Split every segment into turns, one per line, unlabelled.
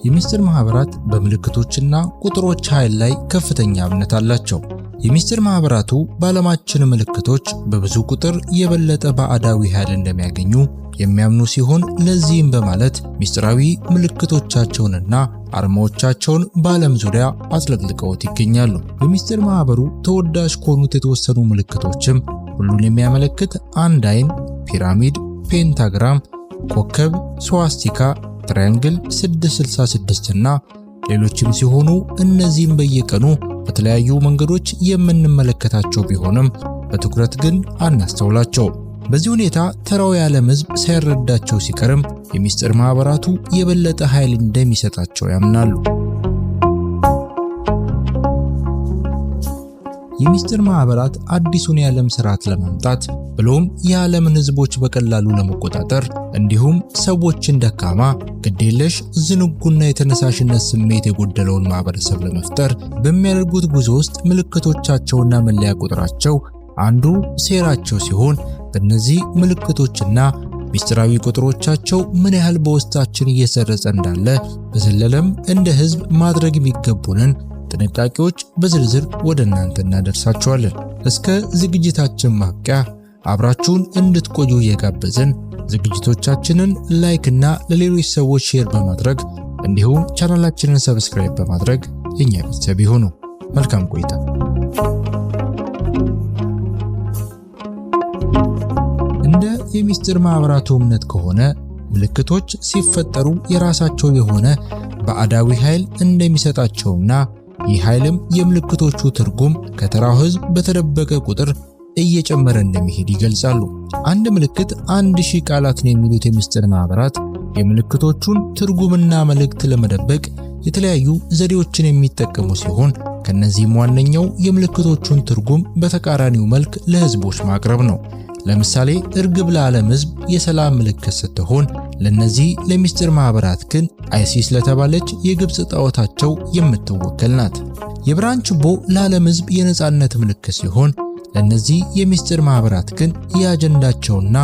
የሚስጥር ማህበራት በምልክቶችና ቁጥሮች ኃይል ላይ ከፍተኛ እምነት አላቸው። የሚስጥር ማህበራቱ በዓለማችን ምልክቶች በብዙ ቁጥር የበለጠ ባዕዳዊ ኃይል እንደሚያገኙ የሚያምኑ ሲሆን ለዚህም በማለት ሚስጥራዊ ምልክቶቻቸውንና አርማዎቻቸውን በዓለም ዙሪያ አጥለቅልቀውት ይገኛሉ። በሚስጥር ማህበሩ ተወዳጅ ከሆኑት የተወሰኑ ምልክቶችም ሁሉን የሚያመለክት አንድ አይን፣ ፒራሚድ፣ ፔንታግራም፣ ኮከብ፣ ስዋስቲካ፣ ትራያንግል 666 እና ሌሎችም ሲሆኑ እነዚህም በየቀኑ በተለያዩ መንገዶች የምንመለከታቸው ቢሆንም በትኩረት ግን አናስተውላቸው። በዚህ ሁኔታ ተራው የዓለም ሕዝብ ሳይረዳቸው ሲቀርም የሚስጥር ማህበራቱ የበለጠ ኃይል እንደሚሰጣቸው ያምናሉ። የሚስጥር ማህበራት አዲሱን የዓለም ስርዓት ለማምጣት ብሎም የዓለምን ሕዝቦች በቀላሉ ለመቆጣጠር እንዲሁም ሰዎችን ደካማ፣ ግዴለሽ፣ ዝንጉና የተነሳሽነት ስሜት የጎደለውን ማህበረሰብ ለመፍጠር በሚያደርጉት ጉዞ ውስጥ ምልክቶቻቸውና መለያ ቁጥራቸው አንዱ ሴራቸው ሲሆን በእነዚህ ምልክቶችና ሚስጥራዊ ቁጥሮቻቸው ምን ያህል በውስጣችን እየሰረጸ እንዳለ በዘለለም እንደ ሕዝብ ማድረግ የሚገቡንን ጥንቃቄዎች በዝርዝር ወደ እናንተ እናደርሳቸዋለን። እስከ ዝግጅታችን ማብቂያ አብራችሁን እንድትቆዩ እየጋበዝን ዝግጅቶቻችንን ላይክ እና ለሌሎች ሰዎች ሼር በማድረግ እንዲሁም ቻናላችንን ሰብስክራይብ በማድረግ የኛ ቤተሰብ ይሁኑ። መልካም ቆይታ። እንደ የሚስጥር ማህበራቱ እምነት ከሆነ ምልክቶች ሲፈጠሩ የራሳቸው የሆነ ባዕዳዊ ኃይል እንደሚሰጣቸውና ይህ ኃይልም የምልክቶቹ ትርጉም ከተራው ሕዝብ በተደበቀ ቁጥር እየጨመረ እንደሚሄድ ይገልጻሉ። አንድ ምልክት 1000 ቃላት ነው የሚሉት የሚስጥር ማህበራት የምልክቶቹን ትርጉምና መልእክት ለመደበቅ የተለያዩ ዘዴዎችን የሚጠቀሙ ሲሆን ከነዚህም ዋነኛው የምልክቶቹን ትርጉም በተቃራኒው መልክ ለሕዝቦች ማቅረብ ነው። ለምሳሌ እርግብ ለዓለም ሕዝብ የሰላም ምልክት ስትሆን ለነዚህ ለሚስጥር ማህበራት ግን አይሲስ ለተባለች የግብጽ ጣዖታቸው የምትወከል ናት። የብርሃን ችቦ ለዓለም ሕዝብ የነጻነት ምልክት ሲሆን ለነዚህ የሚስጥር ማህበራት ግን የአጀንዳቸውና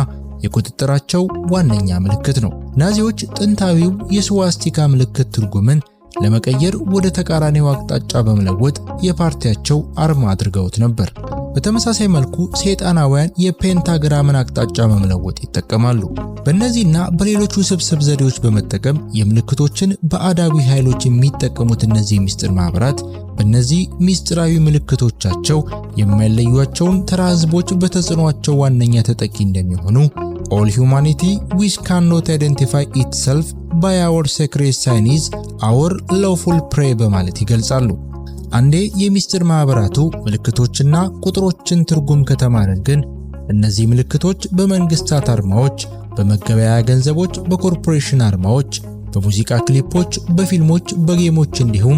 የቁጥጥራቸው ዋነኛ ምልክት ነው። ናዚዎች ጥንታዊው የስዋስቲካ ምልክት ትርጉምን ለመቀየር ወደ ተቃራኒው አቅጣጫ በመለወጥ የፓርቲያቸው አርማ አድርገውት ነበር። በተመሳሳይ መልኩ ሰይጣናውያን የፔንታግራምን አቅጣጫ በመለወጥ ይጠቀማሉ። በእነዚህና በሌሎች ውስብስብ ዘዴዎች በመጠቀም የምልክቶችን ባዕዳዊ ኃይሎች የሚጠቀሙት እነዚህ ሚስጥር ማህበራት በእነዚህ ሚስጥራዊ ምልክቶቻቸው የማይለዩቸውን ተራ ሕዝቦች በተጽዕኖአቸው ዋነኛ ተጠቂ እንደሚሆኑ all humanity which cannot identify itself by our sacred sign is our lawful prey በማለት ይገልጻሉ። አንዴ የሚስጥር ማህበራቱ ምልክቶችና ቁጥሮችን ትርጉም ከተማርን ግን እነዚህ ምልክቶች በመንግስታት አርማዎች፣ በመገበያያ ገንዘቦች፣ በኮርፖሬሽን አርማዎች፣ በሙዚቃ ክሊፖች፣ በፊልሞች፣ በጌሞች እንዲሁም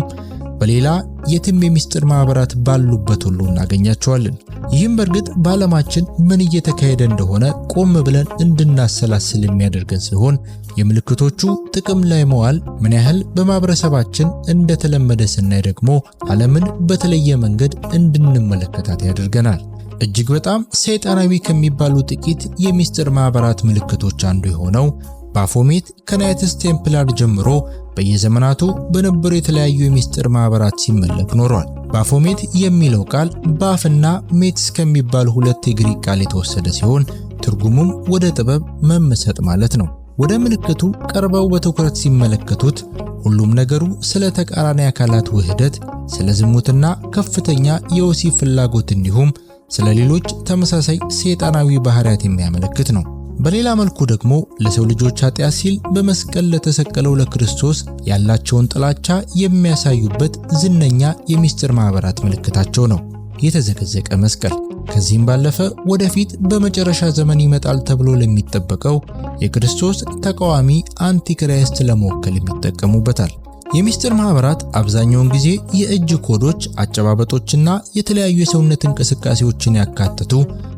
በሌላ የትም የሚስጥር ማህበራት ባሉበት ሁሉ እናገኛቸዋለን። ይህም በእርግጥ በዓለማችን ምን እየተካሄደ እንደሆነ ቆም ብለን እንድናሰላስል የሚያደርገን ሲሆን የምልክቶቹ ጥቅም ላይ መዋል ምን ያህል በማህበረሰባችን እንደተለመደ ስናይ ደግሞ ዓለምን በተለየ መንገድ እንድንመለከታት ያደርገናል። እጅግ በጣም ሰይጣናዊ ከሚባሉ ጥቂት የሚስጥር ማህበራት ምልክቶች አንዱ የሆነው ባፎሜት ከናይትስ ቴምፕላር ጀምሮ በየዘመናቱ በነበሩ የተለያዩ የሚስጥር ማህበራት ሲመለክ ኖሯል። ባፎሜት የሚለው ቃል ባፍና ሜትስ ከሚባሉ ሁለት የግሪክ ቃል የተወሰደ ሲሆን ትርጉሙም ወደ ጥበብ መመሰጥ ማለት ነው። ወደ ምልክቱ ቀርበው በትኩረት ሲመለከቱት ሁሉም ነገሩ ስለ ተቃራኒ አካላት ውህደት፣ ስለ ዝሙትና ከፍተኛ የወሲብ ፍላጎት እንዲሁም ስለ ሌሎች ተመሳሳይ ሰይጣናዊ ባህሪያት የሚያመለክት ነው። በሌላ መልኩ ደግሞ ለሰው ልጆች ኃጢአት ሲል በመስቀል ለተሰቀለው ለክርስቶስ ያላቸውን ጥላቻ የሚያሳዩበት ዝነኛ የሚስጥር ማህበራት ምልክታቸው ነው፣ የተዘገዘቀ መስቀል። ከዚህም ባለፈ ወደፊት በመጨረሻ ዘመን ይመጣል ተብሎ ለሚጠበቀው የክርስቶስ ተቃዋሚ አንቲክራይስት ለመወከል የሚጠቀሙበታል። የሚስጥር ማህበራት አብዛኛውን ጊዜ የእጅ ኮዶች፣ አጨባበጦችና የተለያዩ የሰውነት እንቅስቃሴዎችን ያካተቱ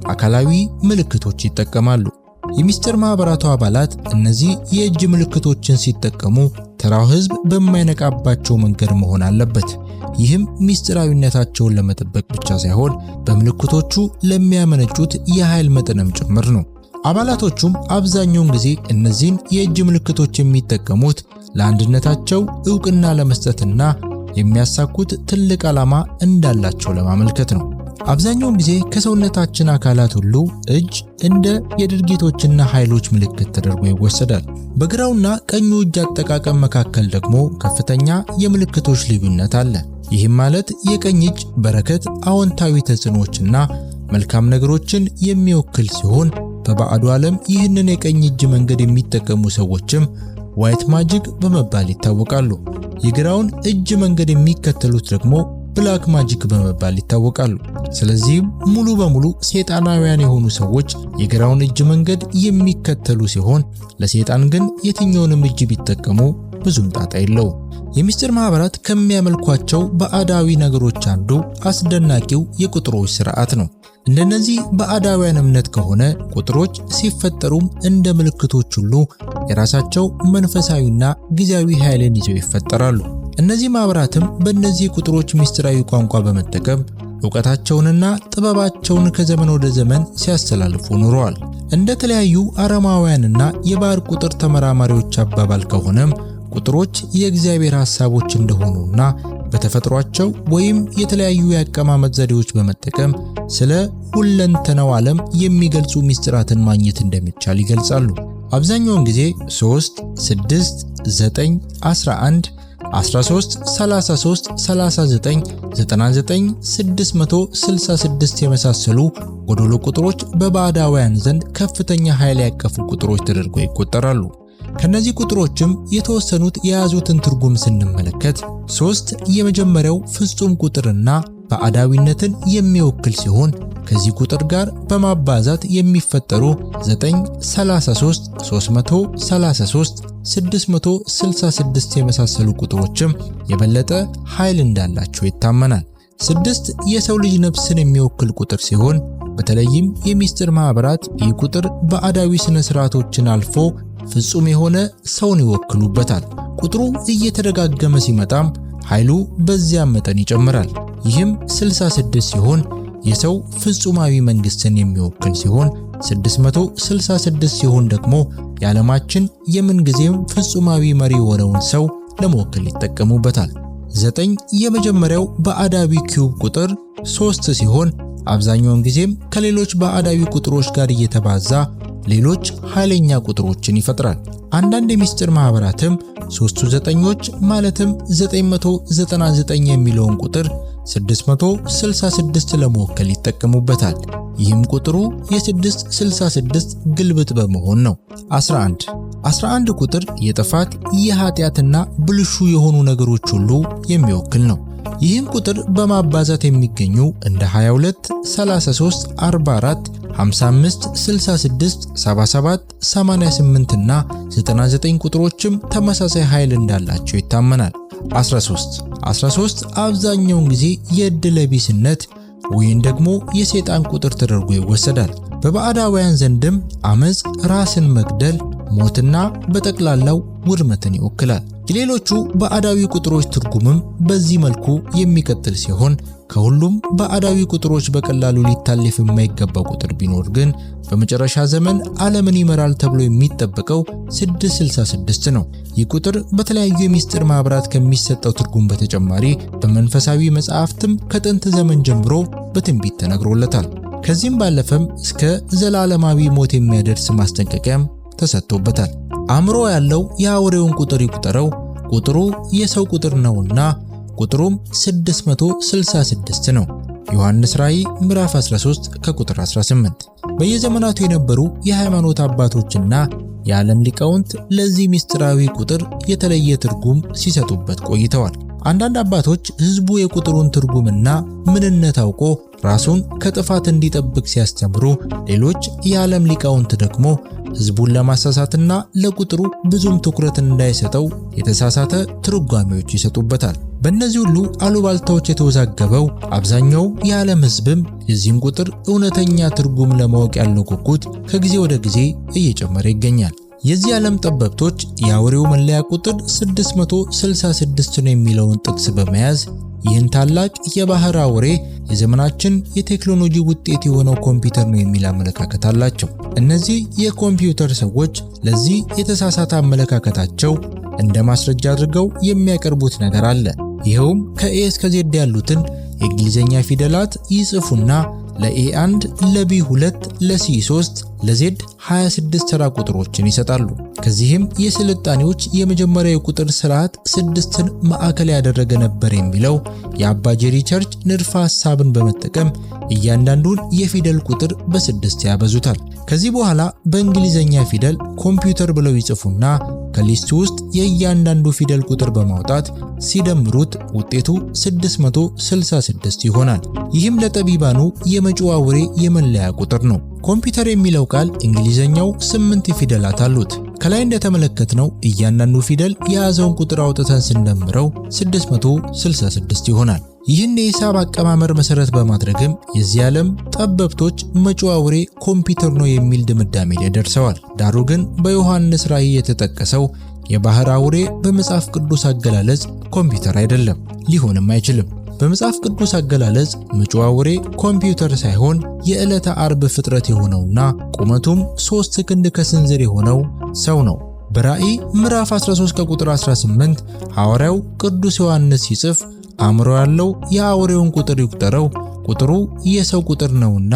አካላዊ ምልክቶች ይጠቀማሉ። የሚስጥር ማህበራቱ አባላት እነዚህ የእጅ ምልክቶችን ሲጠቀሙ ተራው ሕዝብ በማይነቃባቸው መንገድ መሆን አለበት። ይህም ሚስጥራዊነታቸውን ለመጠበቅ ብቻ ሳይሆን በምልክቶቹ ለሚያመነጩት የኃይል መጠንም ጭምር ነው። አባላቶቹም አብዛኛውን ጊዜ እነዚህን የእጅ ምልክቶች የሚጠቀሙት ለአንድነታቸው ዕውቅና ለመስጠትና የሚያሳኩት ትልቅ ዓላማ እንዳላቸው ለማመልከት ነው። አብዛኛውን ጊዜ ከሰውነታችን አካላት ሁሉ እጅ እንደ የድርጊቶችና ኃይሎች ምልክት ተደርጎ ይወሰዳል። በግራውና ቀኙ እጅ አጠቃቀም መካከል ደግሞ ከፍተኛ የምልክቶች ልዩነት አለ። ይህም ማለት የቀኝ እጅ በረከት፣ አዎንታዊ ተጽዕኖዎችና መልካም ነገሮችን የሚወክል ሲሆን በባዕዱ ዓለም ይህንን የቀኝ እጅ መንገድ የሚጠቀሙ ሰዎችም ዋይት ማጂክ በመባል ይታወቃሉ። የግራውን እጅ መንገድ የሚከተሉት ደግሞ ብላክ ማጂክ በመባል ይታወቃሉ። ስለዚህም ሙሉ በሙሉ ሰይጣናውያን የሆኑ ሰዎች የግራውን እጅ መንገድ የሚከተሉ ሲሆን ለሰይጣን ግን የትኛውንም እጅ ቢጠቀሙ ብዙም ጣጣ የለውም። የሚስጥር ማህበራት ከሚያመልኳቸው ባዕዳዊ ነገሮች አንዱ አስደናቂው የቁጥሮች ስርዓት ነው። እንደነዚህ ባዕዳውያን እምነት ከሆነ ቁጥሮች ሲፈጠሩም እንደ ምልክቶች ሁሉ የራሳቸው መንፈሳዊና ጊዜያዊ ኃይልን ይዘው ይፈጠራሉ። እነዚህ ማህበራትም በእነዚህ ቁጥሮች ምስጢራዊ ቋንቋ በመጠቀም ዕውቀታቸውንና ጥበባቸውን ከዘመን ወደ ዘመን ሲያስተላልፉ ኖረዋል። እንደ ተለያዩ አረማውያንና የባህር ቁጥር ተመራማሪዎች አባባል ከሆነም ቁጥሮች የእግዚአብሔር ሐሳቦች እንደሆኑና በተፈጥሯቸው ወይም የተለያዩ የአቀማመጥ ዘዴዎች በመጠቀም ስለ ሁለንተናው ዓለም የሚገልጹ ምስጢራትን ማግኘት እንደሚቻል ይገልጻሉ። አብዛኛውን ጊዜ 3፣ 6፣ 9፣ 11 13 33 39 99 666 የመሳሰሉ ጎዶሎ ቁጥሮች በባዕዳውያን ዘንድ ከፍተኛ ኃይል ያቀፉ ቁጥሮች ተደርገው ይቆጠራሉ። ከነዚህ ቁጥሮችም የተወሰኑት የያዙትን ትርጉም ስንመለከት 3 የመጀመሪያው ፍጹም ቁጥርና ባዕዳዊነትን የሚወክል ሲሆን ከዚህ ቁጥር ጋር በማባዛት የሚፈጠሩ 9 33 333 666 የመሳሰሉ ቁጥሮችም የበለጠ ኃይል እንዳላቸው ይታመናል። 6 የሰው ልጅ ነፍስን የሚወክል ቁጥር ሲሆን በተለይም የሚስጥር ማህበራት ይህ ቁጥር ባዕዳዊ ስነ ስርዓቶችን አልፎ ፍጹም የሆነ ሰውን ይወክሉበታል። ቁጥሩ እየተደጋገመ ሲመጣም ኃይሉ በዚያም መጠን ይጨምራል። ይህም 66 ሲሆን የሰው ፍጹማዊ መንግስትን የሚወክል ሲሆን 666 ሲሆን ደግሞ የዓለማችን የምንጊዜም ፍጹማዊ መሪ የሆነውን ሰው ለመወከል ይጠቀሙበታል። 9 የመጀመሪያው ባዕዳዊ ኪዩብ ቁጥር 3 ሲሆን አብዛኛውን ጊዜም ከሌሎች ባዕዳዊ ቁጥሮች ጋር እየተባዛ ሌሎች ኃይለኛ ቁጥሮችን ይፈጥራል። አንዳንድ የሚስጥር ማህበራትም ሶስቱ ዘጠኞች ማለትም 999 የሚለውን ቁጥር 666 ለመወከል ይጠቀሙበታል። ይህም ቁጥሩ የ666 ግልብጥ በመሆን ነው። 11 ቁጥር የጥፋት የኃጢአትና ብልሹ የሆኑ ነገሮች ሁሉ የሚወክል ነው። ይህም ቁጥር በማባዛት የሚገኙ እንደ 22፣ 33፣ 44፣ 55፣ 66፣ 77፣ 88 እና 99 ቁጥሮችም ተመሳሳይ ኃይል እንዳላቸው ይታመናል። 13 አብዛኛውን ጊዜ የዕድለ ቢስነት ወይም ደግሞ የሰይጣን ቁጥር ተደርጎ ይወሰዳል። በባዕዳውያን ዘንድም አመጽ፣ ራስን መግደል፣ ሞትና በጠቅላላው ውድመትን ይወክላል። የሌሎቹ ባዕዳዊ ቁጥሮች ትርጉምም በዚህ መልኩ የሚቀጥል ሲሆን ከሁሉም ባዕዳዊ ቁጥሮች በቀላሉ ሊታለፍ የማይገባው ቁጥር ቢኖር ግን በመጨረሻ ዘመን ዓለምን ይመራል ተብሎ የሚጠበቀው 666 ነው። ይህ ቁጥር በተለያዩ የሚስጥር ማህበራት ከሚሰጠው ትርጉም በተጨማሪ በመንፈሳዊ መጽሐፍትም ከጥንት ዘመን ጀምሮ በትንቢት ተነግሮለታል። ከዚህም ባለፈም እስከ ዘላለማዊ ሞት የሚያደርስ ማስጠንቀቂያም ተሰጥቶበታል። አእምሮ ያለው የአውሬውን ቁጥር ይቁጠረው፣ ቁጥሩ የሰው ቁጥር ነውና ቁጥሩም 666 ነው። ዮሐንስ ራእይ ምዕራፍ 13 ከቁጥር 18። በየዘመናቱ የነበሩ የሃይማኖት አባቶችና የዓለም ሊቃውንት ለዚህ ምስጢራዊ ቁጥር የተለየ ትርጉም ሲሰጡበት ቆይተዋል። አንዳንድ አባቶች ሕዝቡ የቁጥሩን ትርጉምና ምንነት አውቆ ራሱን ከጥፋት እንዲጠብቅ ሲያስተምሩ፣ ሌሎች የዓለም ሊቃውንት ደግሞ ሕዝቡን ለማሳሳትና ለቁጥሩ ብዙም ትኩረት እንዳይሰጠው የተሳሳተ ትርጓሜዎች ይሰጡበታል። በእነዚህ ሁሉ አሉባልታዎች የተወዛገበው አብዛኛው የዓለም ሕዝብም የዚህን ቁጥር እውነተኛ ትርጉም ለማወቅ ያለው ጉጉት ከጊዜ ወደ ጊዜ እየጨመረ ይገኛል። የዚህ ዓለም ጠበብቶች የአውሬው መለያ ቁጥር 666 ነው የሚለውን ጥቅስ በመያዝ ይህን ታላቅ የባህር አውሬ የዘመናችን የቴክኖሎጂ ውጤት የሆነው ኮምፒውተር ነው የሚል አመለካከት አላቸው። እነዚህ የኮምፒውተር ሰዎች ለዚህ የተሳሳተ አመለካከታቸው እንደ ማስረጃ አድርገው የሚያቀርቡት ነገር አለ። ይኸውም ከኤ እስከ ዜድ ያሉትን የእንግሊዝኛ ፊደላት ይጽፉና ለኤ1፣ ለቢ2፣ ለሲ3፣ ለዜድ 26 ተራ ቁጥሮችን ይሰጣሉ። ከዚህም የስልጣኔዎች የመጀመሪያ የቁጥር ስርዓት 6ን ማዕከል ያደረገ ነበር የሚለው የአባ ጄሪ ቸርች ንድፈ ሐሳብን በመጠቀም እያንዳንዱን የፊደል ቁጥር በ6 ያበዙታል። ከዚህ በኋላ በእንግሊዝኛ ፊደል ኮምፒውተር ብለው ይጽፉና ከሊስቱ ውስጥ የእያንዳንዱ ፊደል ቁጥር በማውጣት ሲደምሩት ውጤቱ 666 ይሆናል። ይህም ለጠቢባኑ የመጪው አውሬ የመለያ ቁጥር ነው። ኮምፒውተር የሚለው ቃል እንግሊዘኛው 8 ፊደላት አሉት። ከላይ እንደተመለከትነው እያንዳንዱ ፊደል የያዘውን ቁጥር አውጥተን ስንደምረው 666 ይሆናል። ይህን የሂሳብ አቀማመር መሰረት በማድረግም የዚህ ዓለም ጠበብቶች መጪው አውሬ ኮምፒውተር ነው የሚል ድምዳሜ ላይ ደርሰዋል። ዳሩ ግን በዮሐንስ ራእይ የተጠቀሰው የባህር አውሬ በመጽሐፍ ቅዱስ አገላለጽ ኮምፒውተር አይደለም፣ ሊሆንም አይችልም። በመጽሐፍ ቅዱስ አገላለጽ መጪው አውሬ ኮምፒውተር ሳይሆን የዕለተ አርብ ፍጥረት የሆነውና ቁመቱም 3 ክንድ ከስንዝር የሆነው ሰው ነው። በራእይ ምዕራፍ 13 ከቁጥር 18 ሐዋርያው ቅዱስ ዮሐንስ ሲጽፍ አእምሮ ያለው የአውሬውን ቁጥር ይቁጠረው፣ ቁጥሩ የሰው ቁጥር ነውና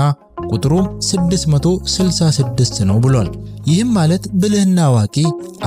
ቁጥሩም 666 ነው ብሏል። ይህም ማለት ብልህና አዋቂ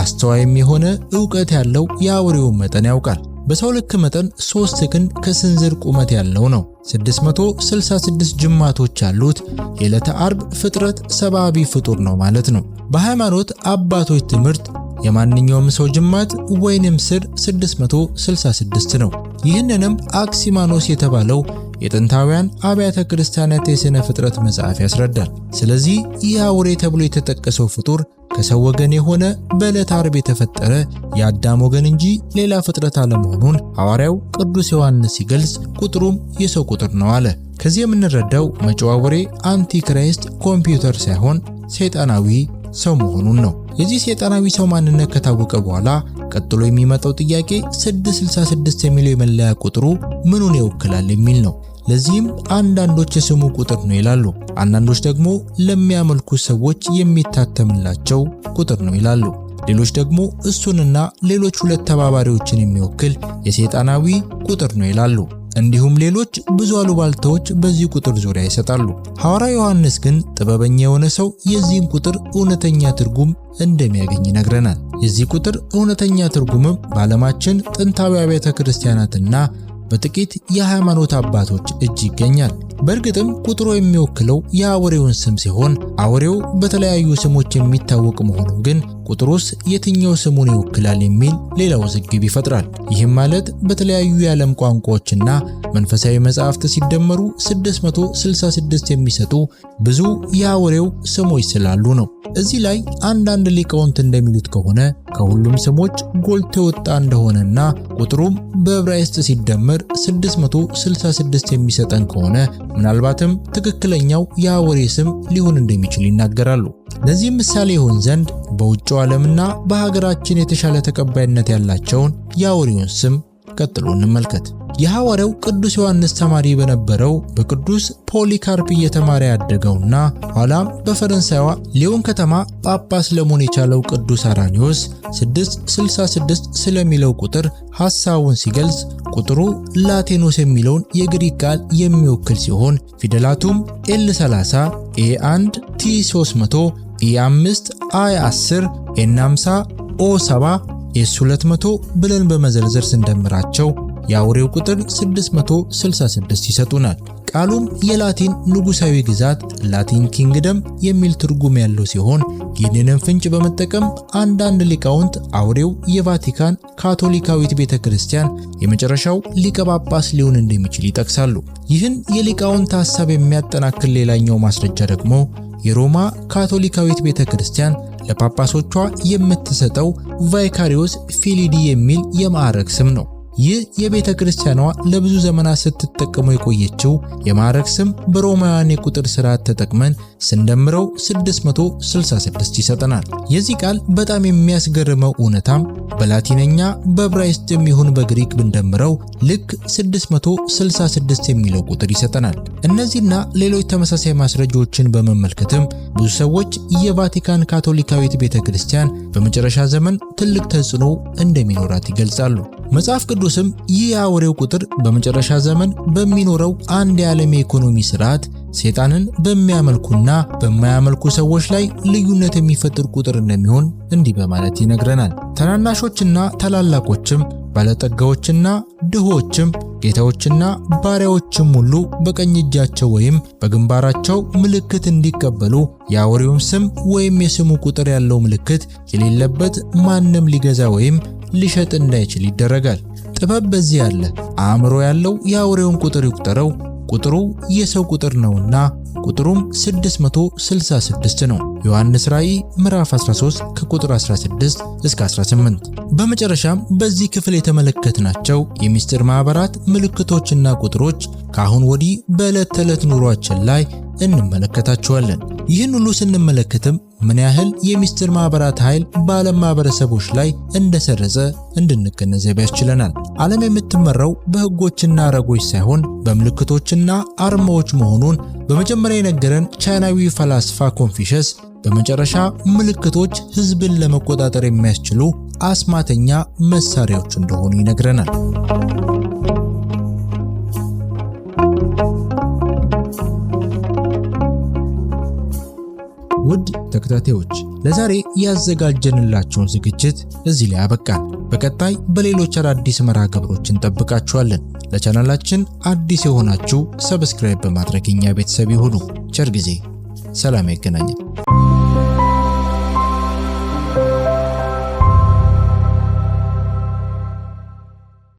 አስተዋይም የሆነ ዕውቀት ያለው የአውሬውን መጠን ያውቃል። በሰው ልክ መጠን 3 ክንድ ከስንዝር ቁመት ያለው ነው። 666 ጅማቶች ያሉት የዕለተ አርብ ፍጥረት ሰብአዊ ፍጡር ነው ማለት ነው። በሃይማኖት አባቶች ትምህርት የማንኛውም ሰው ጅማት ወይንም ስር 666 ነው። ይህንንም አክሲማኖስ የተባለው የጥንታውያን አብያተ ክርስቲያናት የሥነ ፍጥረት መጽሐፍ ያስረዳል። ስለዚህ ይህ አውሬ ተብሎ የተጠቀሰው ፍጡር ከሰው ወገን የሆነ በዕለተ አርብ የተፈጠረ የአዳም ወገን እንጂ ሌላ ፍጥረት አለመሆኑን ሐዋርያው ቅዱስ ዮሐንስ ሲገልጽ ቁጥሩም የሰው ቁጥር ነው አለ። ከዚህ የምንረዳው መጪው አውሬ አንቲክራይስት ኮምፒውተር ሳይሆን ሰይጣናዊ ሰው መሆኑን ነው። የዚህ ሰይጣናዊ ሰው ማንነት ከታወቀ በኋላ ቀጥሎ የሚመጣው ጥያቄ 666 የሚለው የመለያ ቁጥሩ ምኑን ይወክላል የሚል ነው። ለዚህም አንዳንዶች የስሙ ቁጥር ነው ይላሉ፣ አንዳንዶች ደግሞ ለሚያመልኩ ሰዎች የሚታተምላቸው ቁጥር ነው ይላሉ። ሌሎች ደግሞ እሱንና ሌሎች 2 ተባባሪዎችን የሚወክል የሰይጣናዊ ቁጥር ነው ይላሉ። እንዲሁም ሌሎች ብዙ አሉባልታዎች በዚህ ቁጥር ዙሪያ ይሰጣሉ። ሐዋርያ ዮሐንስ ግን ጥበበኛ የሆነ ሰው የዚህን ቁጥር እውነተኛ ትርጉም እንደሚያገኝ ይነግረናል። የዚህ ቁጥር እውነተኛ ትርጉምም በዓለማችን ጥንታዊ አብያተ ክርስቲያናትና በጥቂት የሃይማኖት አባቶች እጅ ይገኛል። በእርግጥም ቁጥሩ የሚወክለው የአውሬውን ስም ሲሆን አውሬው በተለያዩ ስሞች የሚታወቅ መሆኑን ግን ቁጥሩስ የትኛው ስሙን ይወክላል የሚል ሌላ ውዝግብ ይፈጥራል። ይህም ማለት በተለያዩ የዓለም ቋንቋዎችና መንፈሳዊ መጻሕፍት ሲደመሩ 666 የሚሰጡ ብዙ የአውሬው ስሞች ስላሉ ነው። እዚህ ላይ አንዳንድ ሊቃውንት እንደሚሉት ከሆነ ከሁሉም ስሞች ጎልቶ የወጣ እንደሆነና ቁጥሩም በዕብራይስጥ ሲደመር 666 የሚሰጠን ከሆነ ምናልባትም ትክክለኛው የአውሬ ስም ሊሆን እንደሚችል ይናገራሉ። ለዚህም ምሳሌ ይሆን ዘንድ በውጭው ዓለምና በሀገራችን የተሻለ ተቀባይነት ያላቸውን የአውሬውን ስም ቀጥሎ እንመልከት። የሐዋርያው ቅዱስ ዮሐንስ ተማሪ በነበረው በቅዱስ ፖሊካርፕ እየተማረ ያደገውና ኋላም በፈረንሳይዋ ሊዮን ከተማ ጳጳስ ለመሆን የቻለው ቅዱስ አራኒዮስ 666 ስለሚለው ቁጥር ሐሳቡን ሲገልጽ ቁጥሩ ላቴኖስ የሚለውን የግሪክ ቃል የሚወክል ሲሆን ፊደላቱም ኤል30፣ ኤ1፣ ቲ300፣ ኤ5፣ አይ10፣ ኤን50፣ ኦ7፣ ኤስ200 ብለን በመዘርዘር ስንደምራቸው የአውሬው ቁጥር 666 ይሰጡናል። ቃሉም የላቲን ንጉሳዊ ግዛት ላቲን ኪንግደም የሚል ትርጉም ያለው ሲሆን ይህንንም ፍንጭ በመጠቀም አንዳንድ ሊቃውንት አውሬው የቫቲካን ካቶሊካዊት ቤተክርስቲያን የመጨረሻው ሊቀ ጳጳስ ሊሆን እንደሚችል ይጠቅሳሉ። ይህን የሊቃውንት ሐሳብ የሚያጠናክር ሌላኛው ማስረጃ ደግሞ የሮማ ካቶሊካዊት ቤተክርስቲያን ለጳጳሶቿ የምትሰጠው ቫይካሪዮስ ፊሊዲ የሚል የማዕረግ ስም ነው። ይህ የቤተ ክርስቲያኗ ለብዙ ዘመናት ስትጠቀመው የቆየችው የማዕረግ ስም በሮማውያን የቁጥር ስርዓት ተጠቅመን ስንደምረው 666 ይሰጠናል። የዚህ ቃል በጣም የሚያስገርመው እውነታም በላቲነኛ በዕብራይስጥም ይሁን በግሪክ ብንደምረው ልክ 666 የሚለው ቁጥር ይሰጠናል። እነዚህና ሌሎች ተመሳሳይ ማስረጃዎችን በመመልከትም ብዙ ሰዎች የቫቲካን ካቶሊካዊት ቤተ ክርስቲያን በመጨረሻ ዘመን ትልቅ ተጽዕኖ እንደሚኖራት ይገልጻሉ። መጽሐፍ ቅዱስም ይህ የአውሬው ቁጥር በመጨረሻ ዘመን በሚኖረው አንድ የዓለም የኢኮኖሚ ስርዓት ሰይጣንን በሚያመልኩና በማያመልኩ ሰዎች ላይ ልዩነት የሚፈጥር ቁጥር እንደሚሆን እንዲህ በማለት ይነግረናል። ታናናሾችና ታላላቆችም፣ ባለጠጋዎችና ድሆችም፣ ጌታዎችና ባሪያዎችም ሁሉ በቀኝ እጃቸው ወይም በግንባራቸው ምልክት እንዲቀበሉ የአውሬውን ስም ወይም የስሙ ቁጥር ያለው ምልክት የሌለበት ማንም ሊገዛ ወይም ሊሸጥ እንዳይችል ይደረጋል። ጥበብ በዚህ ያለ፣ አእምሮ ያለው የአውሬውን ቁጥር ይቁጠረው፣ ቁጥሩ የሰው ቁጥር ነውና ቁጥሩም 666 ነው። ዮሐንስ ራእይ ምዕራፍ 13 ከቁጥር 16 እስከ 18። በመጨረሻም በዚህ ክፍል የተመለከትናቸው የምስጢር ማህበራት ምልክቶችና ቁጥሮች ከአሁን ወዲህ በዕለት ተዕለት ኑሯችን ላይ እንመለከታቸዋለን። ይህን ሁሉ ስንመለከትም ምን ያህል የምስጢር ማህበራት ኃይል በዓለም ማህበረሰቦች ላይ እንደሰረጸ እንድንገነዘብ ያስችለናል። ዓለም የምትመራው በሕጎችና ረጎች ሳይሆን በምልክቶችና አርማዎች መሆኑን በመጀመሪያ የነገረን ቻይናዊ ፈላስፋ ኮንፊሸስ በመጨረሻ ምልክቶች ሕዝብን ለመቆጣጠር የሚያስችሉ አስማተኛ መሳሪያዎች እንደሆኑ ይነግረናል። ውድ ተከታታዮች ለዛሬ ያዘጋጀንላችሁን ዝግጅት እዚህ ላይ አበቃን። በቀጣይ በሌሎች አዳዲስ መርሃ ግብሮች እንጠብቃችኋለን። ለቻናላችን አዲስ የሆናችሁ ሰብስክራይብ በማድረግ እኛ ቤተሰብ ይሁኑ። ቸር ጊዜ፣ ሰላም ያገናኘን።